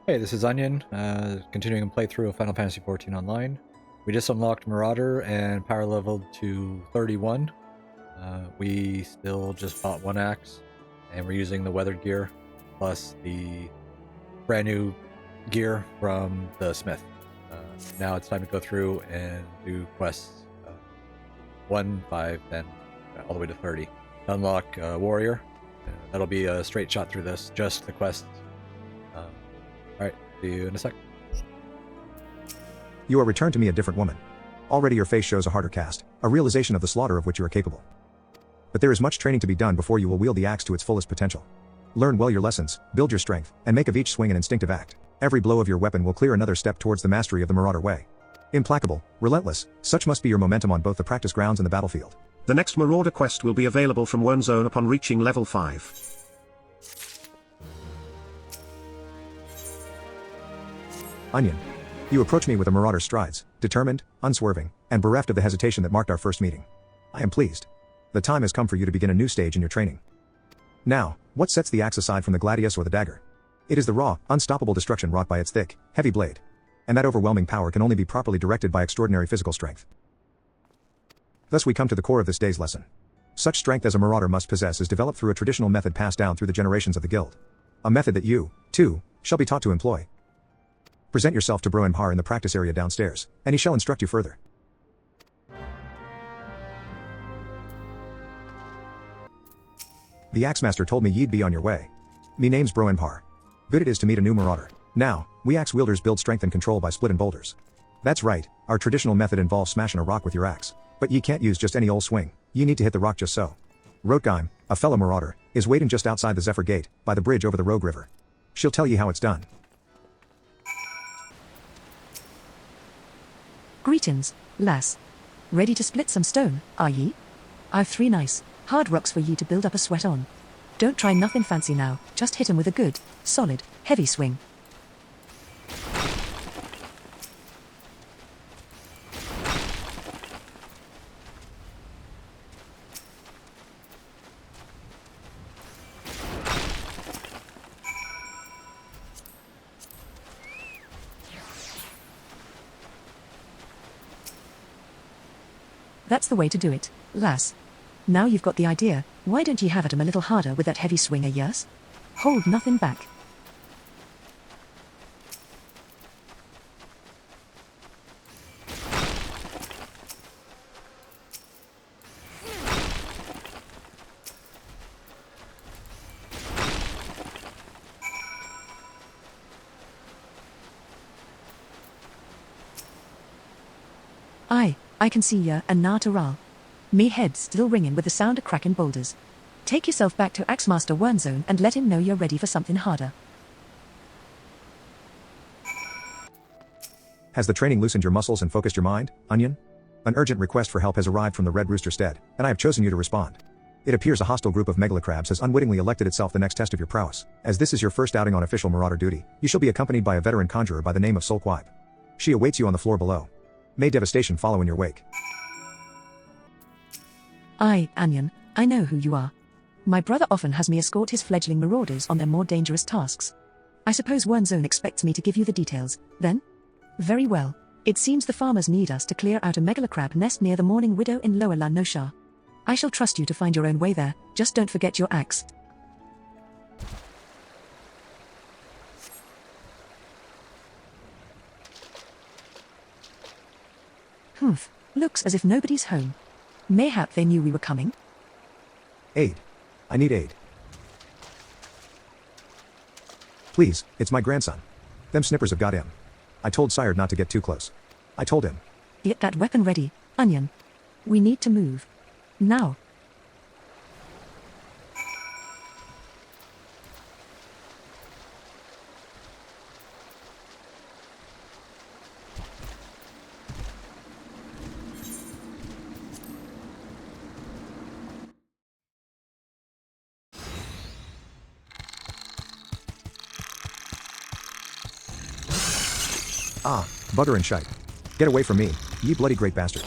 Hey, this is Onion, continuing a playthrough of Final Fantasy XIV Online. We just unlocked Marauder and power leveled to 31. We still just bought one axe, and we're using the weathered gear, plus the brand new gear from the smith. Now it's time to go through and do quests 1, 5, 10, all the way to 30. To unlock Warrior. That'll be a straight shot through this, just the quests. Alright, see you in a sec. You are returned to me a different woman. Already your face shows a harder cast, a realization of the slaughter of which you are capable. But there is much training to be done before you will wield the axe to its fullest potential. Learn well your lessons, build your strength, and make of each swing an instinctive act. Every blow of your weapon will clear another step towards the mastery of the Marauder way. Implacable, relentless, such must be your momentum on both the practice grounds and the battlefield. The next Marauder quest will be available from Wyrmzone upon reaching level 5. Onion. You approach me with a Marauder's strides, determined, unswerving, and bereft of the hesitation that marked our first meeting. I am pleased. The time has come for you to begin a new stage in your training. Now, what sets the axe aside from the gladius or the dagger? It is the raw, unstoppable destruction wrought by its thick, heavy blade. And that overwhelming power can only be properly directed by extraordinary physical strength. Thus we come to the core of this day's lesson. Such strength as a Marauder must possess is developed through a traditional method passed down through the generations of the guild. A method that you, too, shall be taught to employ. Present yourself to Broenhar in the practice area downstairs, and he shall instruct you further. The Axemaster told me ye'd be on your way. Me name's Broenhar. Good it is to meet a new Marauder. Now, we axe wielders build strength and control by splitting boulders. That's right, our traditional method involves smashing a rock with your axe. But ye can't use just any old swing, ye need to hit the rock just so. Rotgeim, a fellow Marauder, is waiting just outside the Zephyr Gate, by the bridge over the Rogue River. She'll tell ye how it's done. Greetings, lass. Ready to split some stone, are ye? I've 3 nice, hard rocks for ye to build up a sweat on. Don't try nothing fancy now, just hit 'em with a good, solid, heavy swing. That's the way to do it, lass. Now you've got the idea, why don't ye have at 'em a little harder with that heavy swing, yes? Hold nothing back. I can see ya and na taral. Me head's still ringing with the sound of cracking boulders. Take yourself back to Axemaster Wyrmzone and let him know you're ready for something harder. Has the training loosened your muscles and focused your mind, Onion? An urgent request for help has arrived from the Red Rooster Stead, and I have chosen you to respond. It appears a hostile group of megalocrabs has unwittingly elected itself the next test of your prowess. As this is your first outing on official Marauder duty, you shall be accompanied by a veteran conjurer by the name of Solquib. She awaits you on the floor below. May devastation follow in your wake. Aye, Onion, I know who you are. My brother often has me escort his fledgling marauders on their more dangerous tasks. I suppose Wyrmzone expects me to give you the details, then? Very well. It seems the farmers need us to clear out a megalocrab nest near the Mourning Widow in Lower La Noshar. I shall trust you to find your own way there, just don't forget your axe. Humph, looks as if nobody's home. Mayhap they knew we were coming. Aid. I need aid. Please, it's my grandson. Them snippers have got him. I told Sire not to get too close. I told him. Get that weapon ready, Onion. We need to move. Now. Ah, bugger and shite. Get away from me, ye bloody great bastard.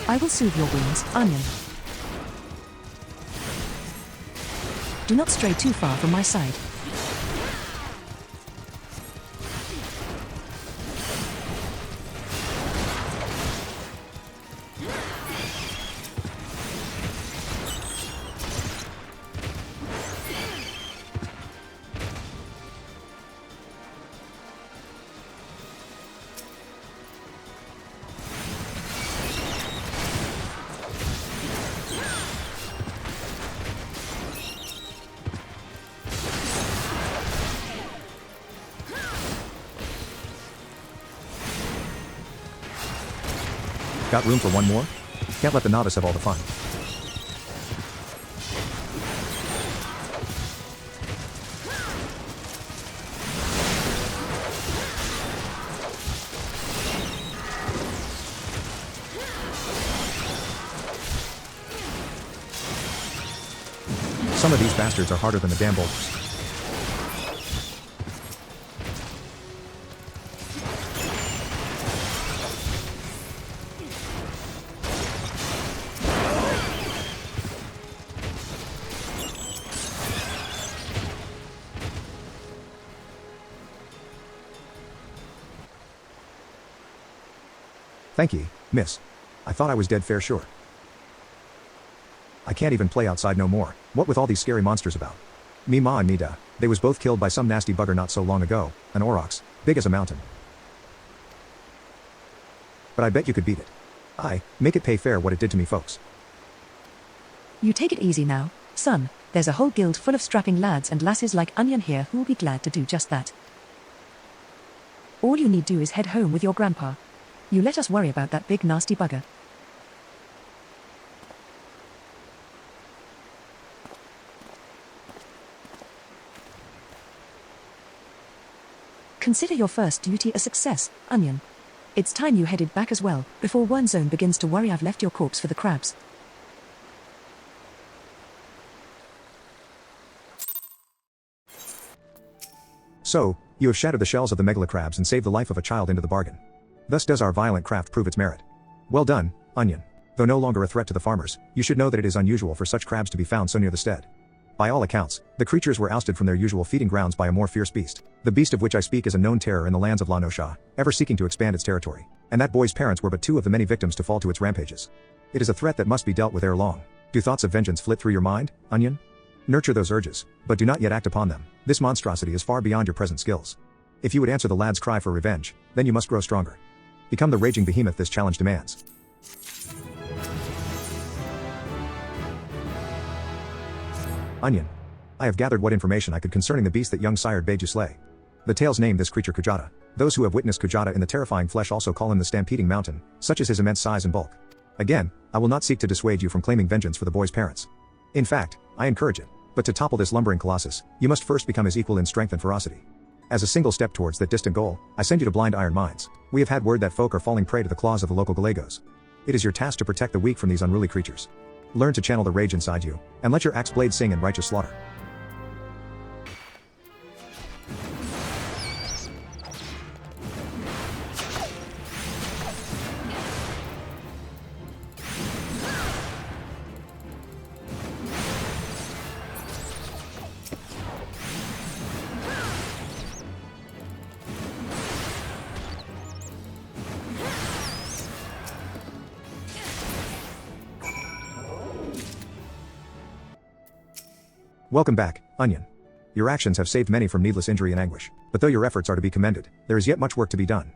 I will soothe your wounds, Onion. Do not stray too far from my side. Got room for one more? Can't let the novice have all the fun. Some of these bastards are harder than the damn boulders. Thank ye, miss. I thought I was dead fair sure. I can't even play outside no more, what with all these scary monsters about. Me ma and me da, they was both killed by some nasty bugger not so long ago, an aurochs, big as a mountain. But I bet you could beat it. Aye, make it pay fair what it did to me folks. You take it easy now, son. There's a whole guild full of strapping lads and lasses like Onion here who will be glad to do just that. All you need do is head home with your grandpa. You let us worry about that big nasty bugger. Consider your first duty a success, Onion. It's time you headed back as well, before one zone begins to worry I've left your corpse for the crabs. So, you have shattered the shells of the megalocrabs and saved the life of a child into the bargain. Thus does our violent craft prove its merit. Well done, Onion. Though no longer a threat to the farmers, you should know that it is unusual for such crabs to be found so near the stead. By all accounts, the creatures were ousted from their usual feeding grounds by a more fierce beast. The beast of which I speak is a known terror in the lands of La Nosha, ever seeking to expand its territory. And that boy's parents were but two of the many victims to fall to its rampages. It is a threat that must be dealt with ere long. Do thoughts of vengeance flit through your mind, Onion? Nurture those urges, but do not yet act upon them. This monstrosity is far beyond your present skills. If you would answer the lad's cry for revenge, then you must grow stronger. Become the raging behemoth this challenge demands. Onion. I have gathered what information I could concerning the beast that young sired bade you slay. The tales name this creature Kujata. Those who have witnessed Kujata in the terrifying flesh also call him the stampeding mountain, such is his immense size and bulk. Again, I will not seek to dissuade you from claiming vengeance for the boy's parents. In fact, I encourage it. But to topple this lumbering colossus, you must first become his equal in strength and ferocity. As a single step towards that distant goal, I send you to Blind Iron Mines. We have had word that folk are falling prey to the claws of the local Gallegos. It is your task to protect the weak from these unruly creatures. Learn to channel the rage inside you, and let your axe blade sing in righteous slaughter. Welcome back, Onion. Your actions have saved many from needless injury and anguish, but though your efforts are to be commended, there is yet much work to be done.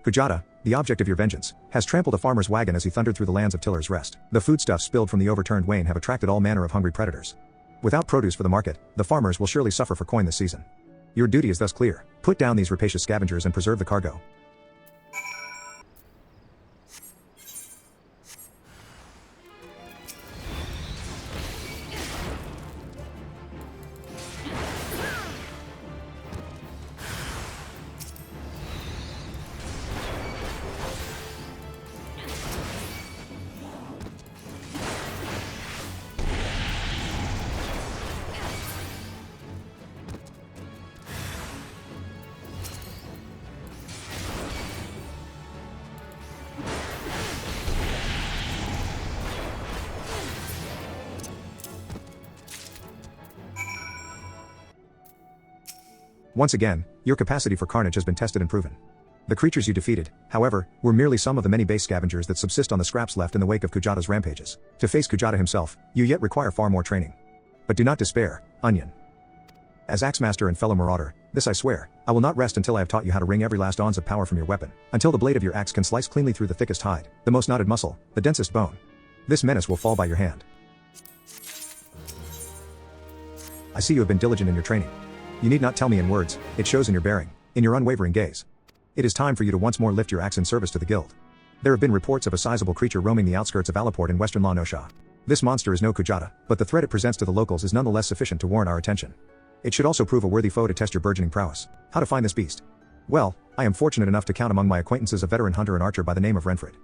Kujata, the object of your vengeance, has trampled a farmer's wagon as he thundered through the lands of Tiller's Rest. The foodstuffs spilled from the overturned wain have attracted all manner of hungry predators. Without produce for the market, the farmers will surely suffer for coin this season. Your duty is thus clear. Put down these rapacious scavengers and preserve the cargo. Once again, your capacity for carnage has been tested and proven. The creatures you defeated, however, were merely some of the many base scavengers that subsist on the scraps left in the wake of Kujata's rampages. To face Kujata himself, you yet require far more training. But do not despair, Onion. As Axemaster and fellow Marauder, this I swear, I will not rest until I have taught you how to wring every last ounce of power from your weapon, until the blade of your axe can slice cleanly through the thickest hide, the most knotted muscle, the densest bone. This menace will fall by your hand. I see you have been diligent in your training. You need not tell me in words, it shows in your bearing, in your unwavering gaze. It is time for you to once more lift your axe in service to the guild. There have been reports of a sizable creature roaming the outskirts of Alaport in western La Nosha. This monster is no Kujata, but the threat it presents to the locals is nonetheless sufficient to warrant our attention. It should also prove a worthy foe to test your burgeoning prowess. How to find this beast? Well, I am fortunate enough to count among my acquaintances a veteran hunter and archer by the name of Renfred.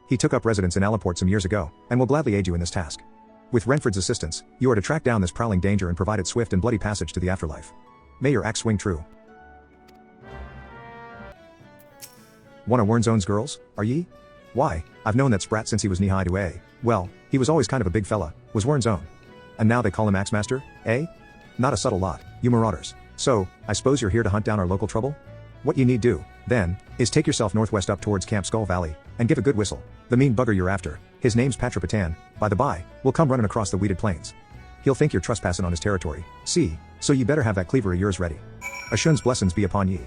He took up residence in Alaport some years ago, and will gladly aid you in this task. With Renfred's assistance, you are to track down this prowling danger and provide it swift and bloody passage to the afterlife. May your axe swing true. One of Wernzone's girls, are ye? Why, I've known that sprat since he was knee-high to A. Well, he was always kind of a big fella, was Wernzone. And now they call him Axemaster, eh? Not a subtle lot, you marauders. So, I suppose you're here to hunt down our local trouble? What you need do, then, is take yourself northwest up towards Camp Skull Valley, and give a good whistle. The mean bugger you're after, his name's Patrapatan, by the by, will come running across the weeded plains. He'll think you're trespassing on his territory, see, so ye better have that cleaver of yours ready. Ashun's blessings be upon ye.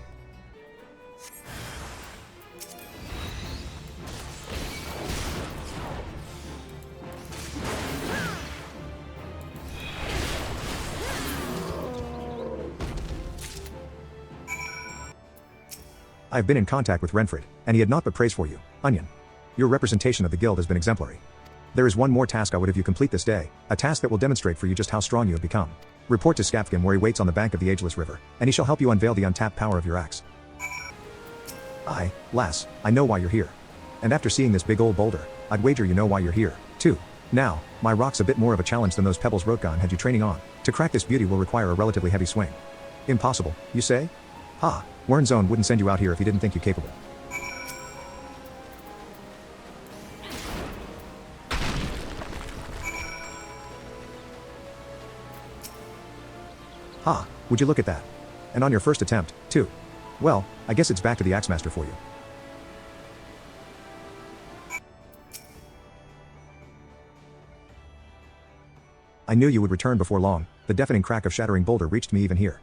I have been in contact with Renfred, and he had naught but praise for you, Onion. Your representation of the guild has been exemplary. There is one more task I would have you complete this day, a task that will demonstrate for you just how strong you have become. Report to Skapfgim where he waits on the bank of the Ageless River, and he shall help you unveil the untapped power of your axe. Aye, lass, I know why you're here. And after seeing this big old boulder, I'd wager you know why you're here, too. Now, my rock's a bit more of a challenge than those pebbles Rotgun had you training on. To crack this beauty will require a relatively heavy swing. Impossible, you say? Ha, Wernzone wouldn't send you out here if he didn't think you capable. Ha, would you look at that? And on your first attempt, too. Well, I guess it's back to the Axemaster for you. I knew you would return before long, the deafening crack of shattering boulder reached me even here.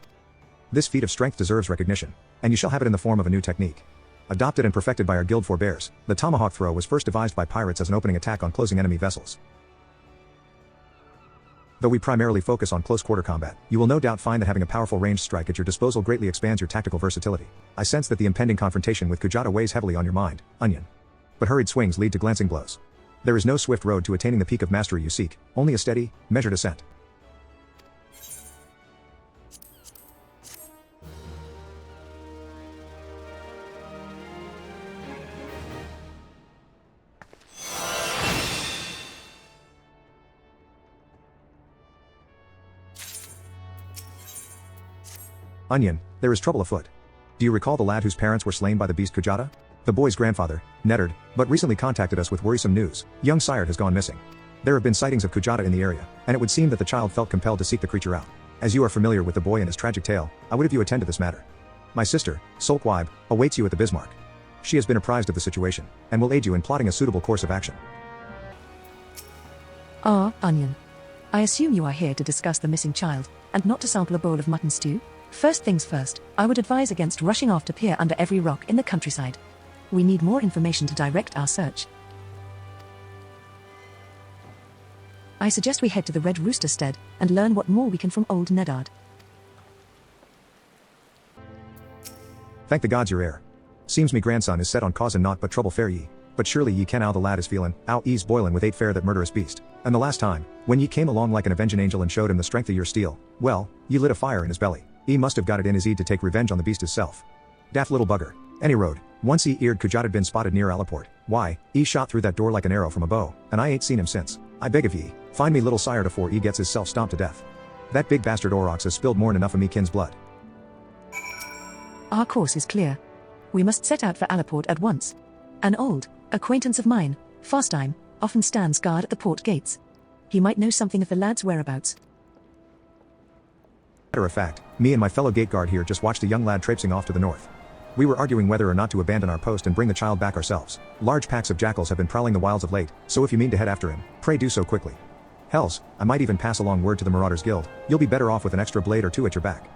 This feat of strength deserves recognition, and you shall have it in the form of a new technique. Adopted and perfected by our guild forebears, the tomahawk throw was first devised by pirates as an opening attack on closing enemy vessels. Though we primarily focus on close-quarter combat, you will no doubt find that having a powerful ranged strike at your disposal greatly expands your tactical versatility. I sense that the impending confrontation with Kujata weighs heavily on your mind, Onion. But hurried swings lead to glancing blows. There is no swift road to attaining the peak of mastery you seek, only a steady, measured ascent. Onion, there is trouble afoot. Do you recall the lad whose parents were slain by the beast Kujata? The boy's grandfather, Nettard, but recently contacted us with worrisome news. Young Sire has gone missing. There have been sightings of Kujata in the area, and it would seem that the child felt compelled to seek the creature out. As you are familiar with the boy and his tragic tale, I would have you attend to this matter. My sister, Solkweib, awaits you at the Bismarck. She has been apprised of the situation, and will aid you in plotting a suitable course of action. Ah, Onion. I assume you are here to discuss the missing child, and not to sample a bowl of mutton stew? First things first, I would advise against rushing off to peer under every rock in the countryside. We need more information to direct our search. I suggest we head to the Red Rooster Stead and learn what more we can from old Neddard. Thank the gods you're heir. Seems me grandson is set on causing naught but trouble fair ye. But surely ye ken how the lad is feelin', how he's boilin' with 8 fair that murderous beast. And the last time, when ye came along like an avenging angel and showed him the strength of your steel, well, ye lit a fire in his belly. He must have got it in his head to take revenge on the beast hisself. Daft little bugger. Any road, once he eared Kujata'd been spotted near Alaport. Why, he shot through that door like an arrow from a bow, and I ain't seen him since. I beg of ye, find me little Sire afore he gets hisself stomped to death. That big bastard Aurochs has spilled more'n enough of me kin's blood. Our course is clear. We must set out for Alaport at once. An old acquaintance of mine, Fastime, often stands guard at the port gates. He might know something of the lad's whereabouts. Matter of fact, Me and my fellow gate guard here just watched a young lad traipsing off to the north. We were arguing whether or not to abandon our post and bring the child back ourselves. Large packs of jackals have been prowling the wilds of late, so if you mean to head after him, pray do so quickly. Hells, I might even pass along word to the Marauders Guild. You'll be better off with an extra blade or two at your back.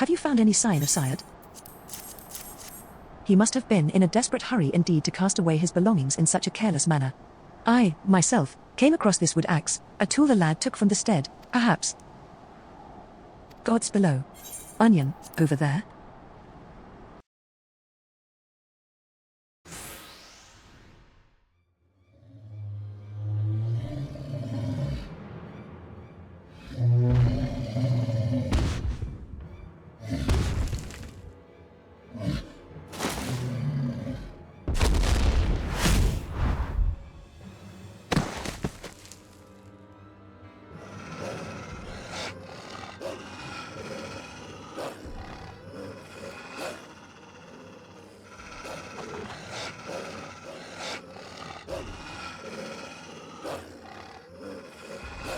Have you found any sign of Syed? He must have been in a desperate hurry indeed to cast away his belongings in such a careless manner. I, myself, came across this wood axe, a tool the lad took from the stead, perhaps. Gods below. Onion, over there.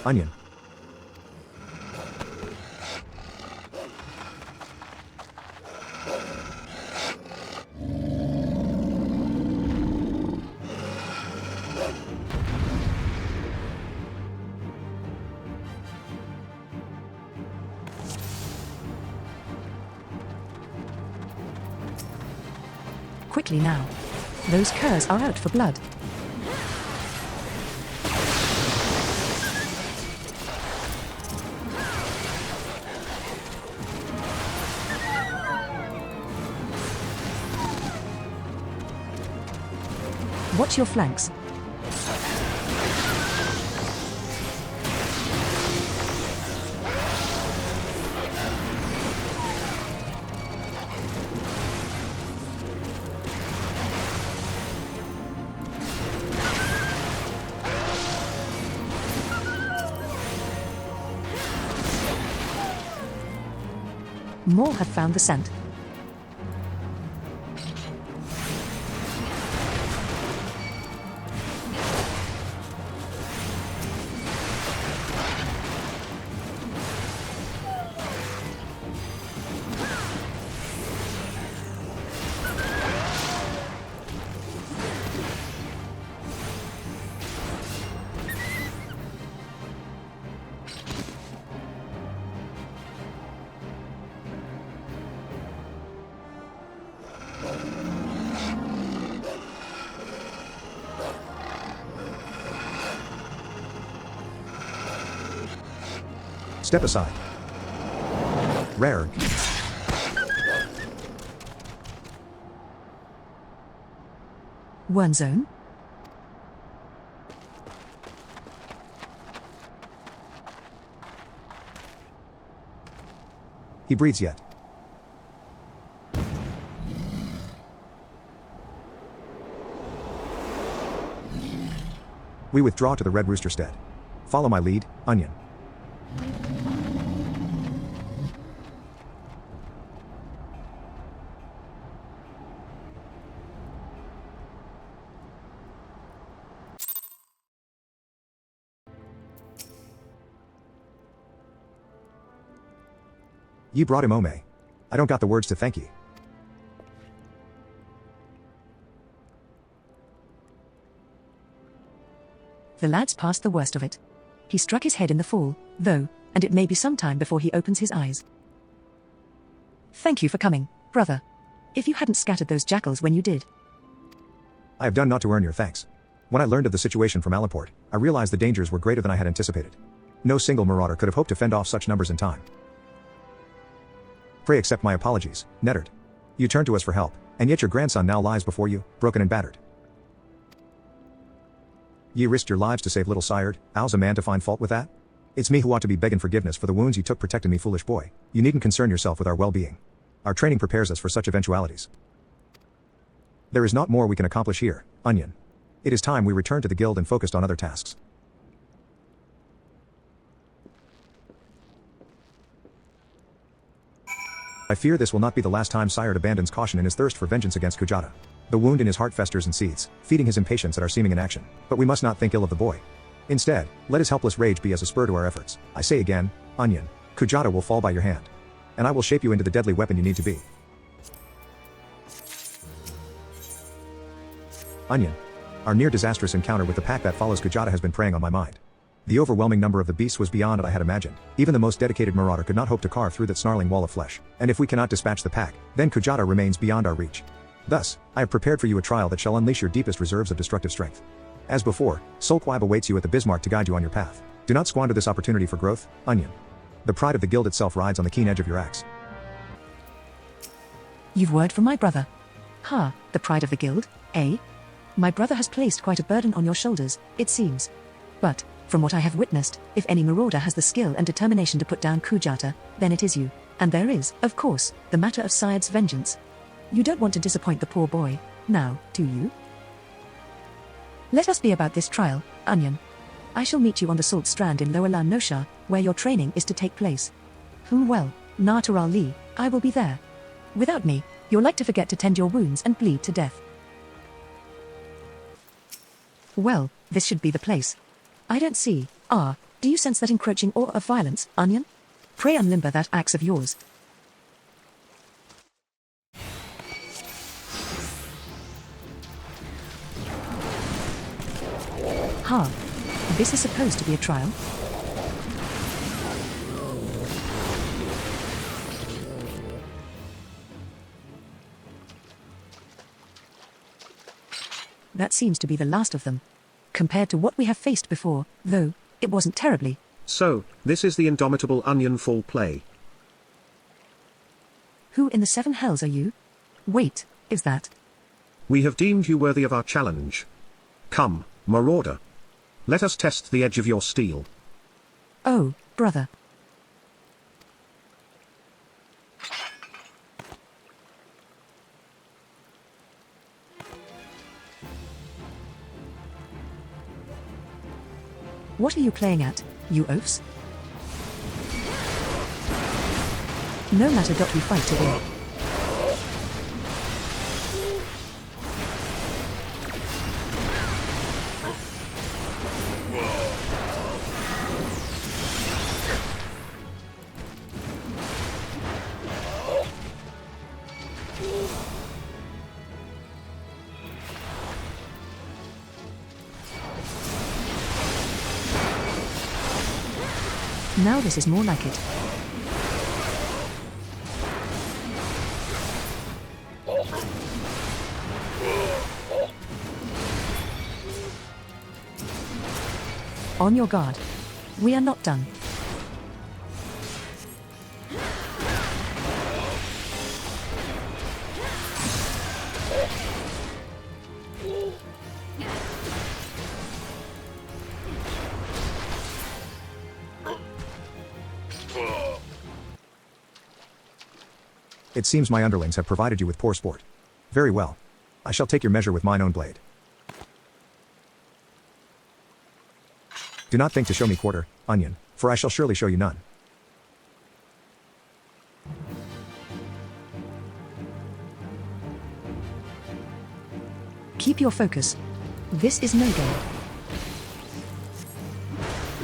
Onion. Quickly now. Those curs are out for blood. Watch your flanks. More have found the scent. Step aside. Rare. One zone. He breathes yet. We withdraw to the Red Rooster stead. Follow my lead, Onion. Ye brought him Ome. I don't got the words to thank ye. The lad's past the worst of it. He struck his head in the fall, though, and it may be some time before he opens his eyes. Thank you for coming, brother. If you hadn't scattered those jackals when you did. I have done naught to earn your thanks. When I learned of the situation from Alaport, I realized the dangers were greater than I had anticipated. No single marauder could have hoped to fend off such numbers in time. Pray accept my apologies, Neddard. You turned to us for help, and yet your grandson now lies before you, broken and battered. Ye risked your lives to save little sired, how's a man to find fault with that? It's me who ought to be begging forgiveness for the wounds you took protecting me, foolish boy. You needn't concern yourself with our well-being. Our training prepares us for such eventualities. There is not more we can accomplish here, Onion. It is time we returned to the guild and focused on other tasks. I fear this will not be the last time Sired abandons caution in his thirst for vengeance against Kujata. The wound in his heart festers and seethes, feeding his impatience at our seeming inaction. But we must not think ill of the boy. Instead, let his helpless rage be as a spur to our efforts. I say again, Onion, Kujata will fall by your hand. And I will shape you into the deadly weapon you need to be. Onion. Our near-disastrous encounter with the pack that follows Kujata has been preying on my mind. The overwhelming number of the beasts was beyond what I had imagined. Even the most dedicated marauder could not hope to carve through that snarling wall of flesh. And if we cannot dispatch the pack, then Kujata remains beyond our reach. Thus, I have prepared for you a trial that shall unleash your deepest reserves of destructive strength. As before, Solquib awaits you at the Bismarck to guide you on your path. Do not squander this opportunity for growth, Onion. The pride of the guild itself rides on the keen edge of your axe. You've word from my brother. Ha, the pride of the guild, eh? My brother has placed quite a burden on your shoulders, it seems. But, from what I have witnessed, if any marauder has the skill and determination to put down Kujata, then it is you. And there is, of course, the matter of Syed's vengeance. You don't want to disappoint the poor boy, now, do you? Let us be about this trial, Onion. I shall meet you on the Salt Strand in Lower Lan Noshar, where your training is to take place. Well, Natural Lee, I will be there. Without me, you're like to forget to tend your wounds and bleed to death. Well, this should be the place. I don't see. Do you sense that encroaching aura of violence, Onion? Pray unlimber that axe of yours. Ha! This is supposed to be a trial? That seems to be the last of them. Compared to what we have faced before, though, it wasn't terribly. So, this is the indomitable Onion full play. Who in the seven hells are you? Wait, is that? We have deemed you worthy of our challenge. Come, marauder. Let us test the edge of your steel. Oh, brother. What are you playing at, you oafs? No matter what we fight to win. Now this is more like it. On your guard. We are not done. It seems my underlings have provided you with poor sport. Very well. I shall take your measure with mine own blade. Do not think to show me quarter, Onion, for I shall surely show you none. Keep your focus. This is no game.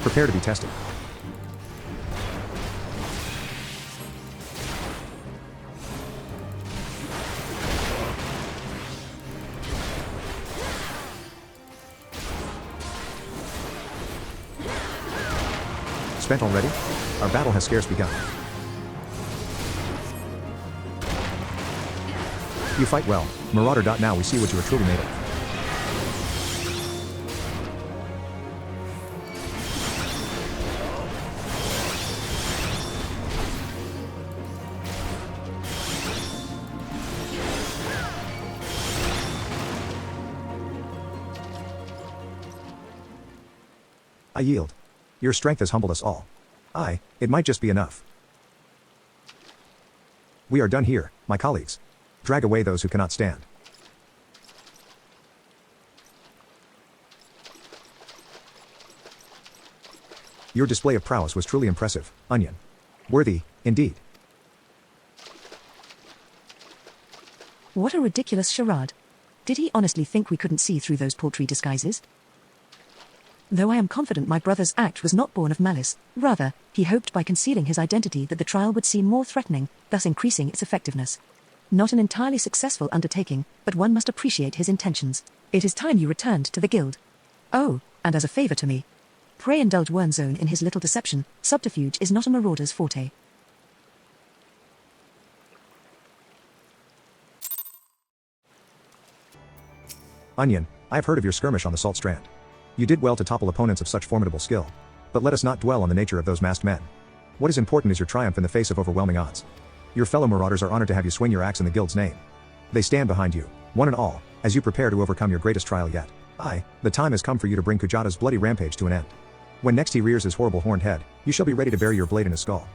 Prepare to be tested. spent already? Our battle has scarce begun. You fight well, Marauder. Now we see what you are truly made of. I yield. Your strength has humbled us all. It might just be enough. We are done here, my colleagues. Drag away those who cannot stand. Your display of prowess was truly impressive, Onion. Worthy, indeed. What a ridiculous charade. Did he honestly think we couldn't see through those paltry disguises? Though I am confident my brother's act was not born of malice, rather, he hoped by concealing his identity that the trial would seem more threatening, thus increasing its effectiveness. Not an entirely successful undertaking, but one must appreciate his intentions. It is time you returned to the guild. Oh, and as a favor to me, pray indulge Wernzone in his little deception. Subterfuge is not a marauder's forte. Onion, I have heard of your skirmish on the Salt Strand. You did well to topple opponents of such formidable skill. But let us not dwell on the nature of those masked men. What is important is your triumph in the face of overwhelming odds. Your fellow marauders are honored to have you swing your axe in the guild's name. They stand behind you, one and all, as you prepare to overcome your greatest trial yet. The time has come for you to bring Kujata's bloody rampage to an end. When next he rears his horrible horned head, you shall be ready to bury your blade in his skull.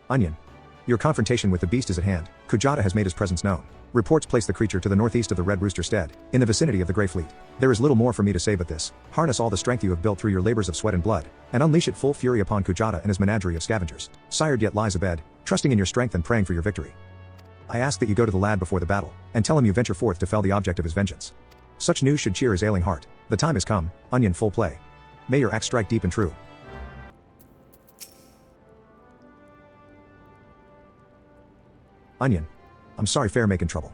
Onion. Your confrontation with the beast is at hand. Kujata has made his presence known. Reports place the creature to the northeast of the Red Rooster Stead, in the vicinity of the Grey Fleet. There is little more for me to say but this. Harness all the strength you have built through your labors of sweat and blood, and unleash it full fury upon Kujata and his menagerie of scavengers. Sired yet lies abed, trusting in your strength and praying for your victory. I ask that you go to the lad before the battle, and tell him you venture forth to fell the object of his vengeance. Such news should cheer his ailing heart. The time has come, Onion, full play. May your axe strike deep and true. Onion. I'm sorry fair making trouble.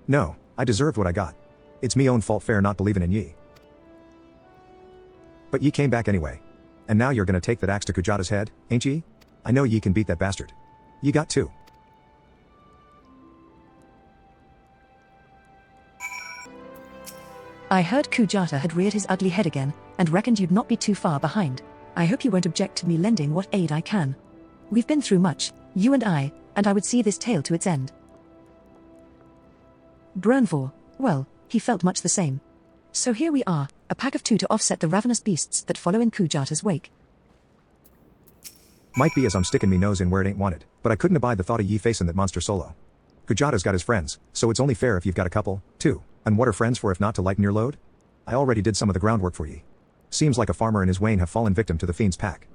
No, I deserved what I got. It's me own fault fair not believing in ye. But ye came back anyway. And now you're gonna take that axe to Kujata's head, ain't ye? I know ye can beat that bastard. Ye got to. I heard Kujata had reared his ugly head again, and reckoned you'd not be too far behind. I hope you won't object to me lending what aid I can. We've been through much, you and I would see this tale to its end. Brunvor, well, he felt much the same. So here we are, a pack of two to offset the ravenous beasts that follow in Kujata's wake. Might be as I'm sticking me nose in where it ain't wanted, but I couldn't abide the thought of ye facing that monster solo. Kujata's got his friends, so it's only fair if you've got a couple, too. And what are friends for if not to lighten your load? I already did some of the groundwork for ye. Seems like a farmer and his wain have fallen victim to the fiend's pack.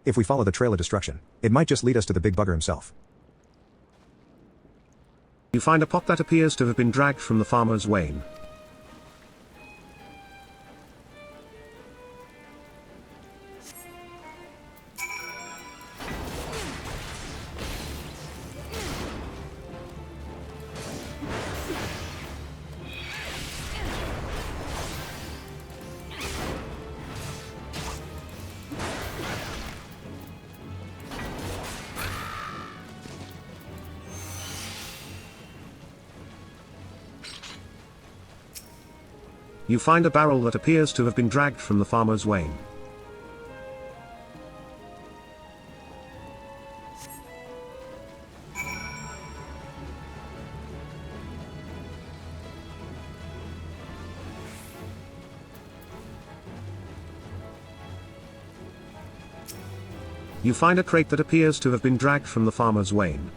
If we follow the trail of destruction, it might just lead us to the big bugger himself. You find a pot that appears to have been dragged from the farmer's wain. You find a barrel that appears to have been dragged from the farmer's wain. You find a crate that appears to have been dragged from the farmer's wain.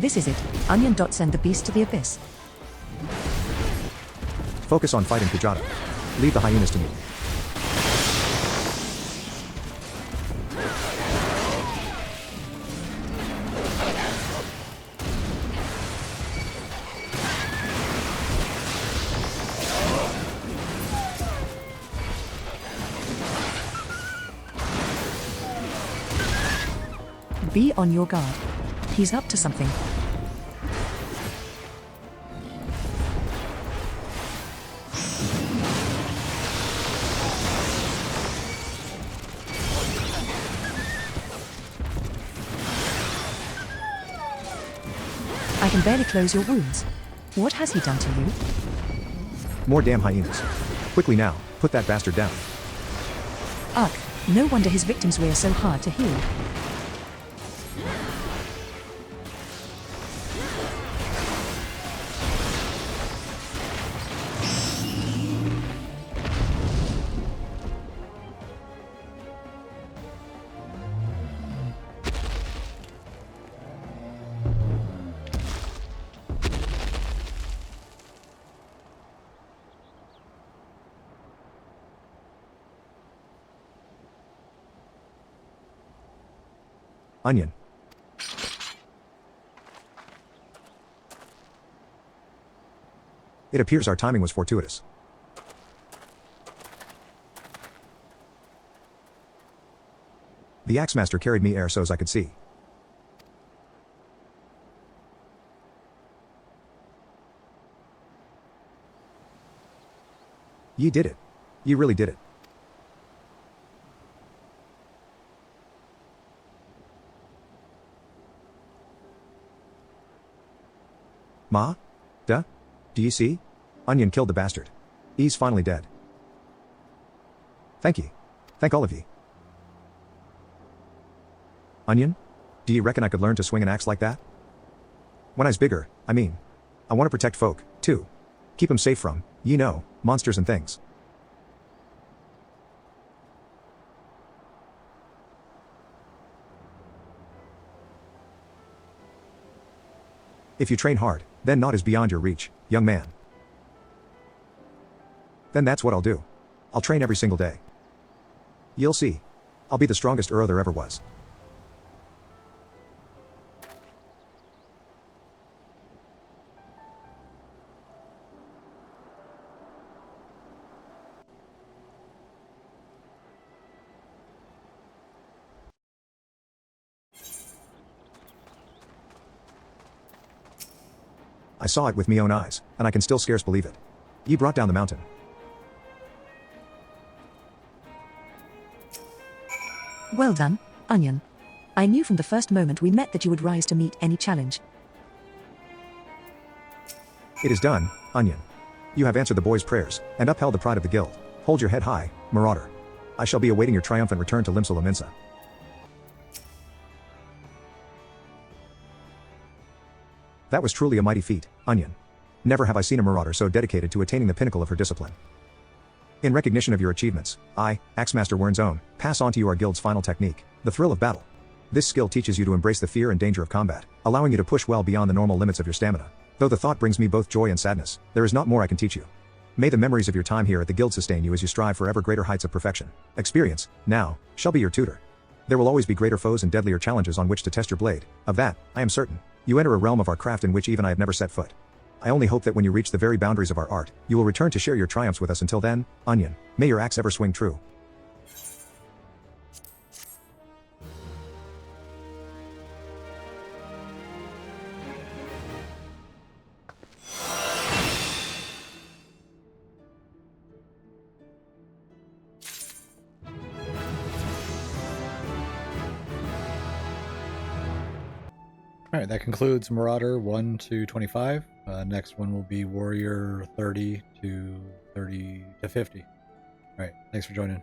This is it. Onion. Send the beast to the abyss. Focus on fighting Pujata. Leave the hyenas to me. Be on your guard. He's up to something. I can barely close your wounds. What has he done to you? More damn hyenas. Quickly now, put that bastard down. Ugh, no wonder his victims were so hard to heal. Onion. It appears our timing was fortuitous. The Axemaster carried me air so's I could see. Ye did it. Ye really did it. Ma? Duh? Do you see? Onion killed the bastard. He's finally dead. Thank ye. Thank all of ye. Onion? Do you reckon I could learn to swing an axe like that? When I's bigger, I mean. I want to protect folk, too. Keep 'em safe from, ye know, monsters and things. If you train hard, then naught is beyond your reach, young man. Then that's what I'll do. I'll train every single day. You'll see. I'll be the strongest there ever was. I saw it with me own eyes, and I can still scarce believe it. Ye brought down the mountain. Well done, Onion. I knew from the first moment we met that you would rise to meet any challenge. It is done, Onion. You have answered the boys' prayers, and upheld the pride of the guild. Hold your head high, Marauder. I shall be awaiting your triumphant return to Limsula Minsa. That was truly a mighty feat, Onion. Never have I seen a marauder so dedicated to attaining the pinnacle of her discipline. In recognition of your achievements, I, Axemaster Wern's own, pass on to you our guild's final technique, the thrill of battle. This skill teaches you to embrace the fear and danger of combat, allowing you to push well beyond the normal limits of your stamina. Though the thought brings me both joy and sadness, there is not more I can teach you. May the memories of your time here at the guild sustain you as you strive for ever greater heights of perfection. Experience, now, shall be your tutor. There will always be greater foes and deadlier challenges on which to test your blade. Of that, I am certain. You enter a realm of our craft in which even I have never set foot. I only hope that when you reach the very boundaries of our art, you will return to share your triumphs with us. Until then, Onion, may your axe ever swing true. Alright, that concludes Marauder 1 to 25. Next one will be Warrior 30 to 50. Alright, thanks for joining.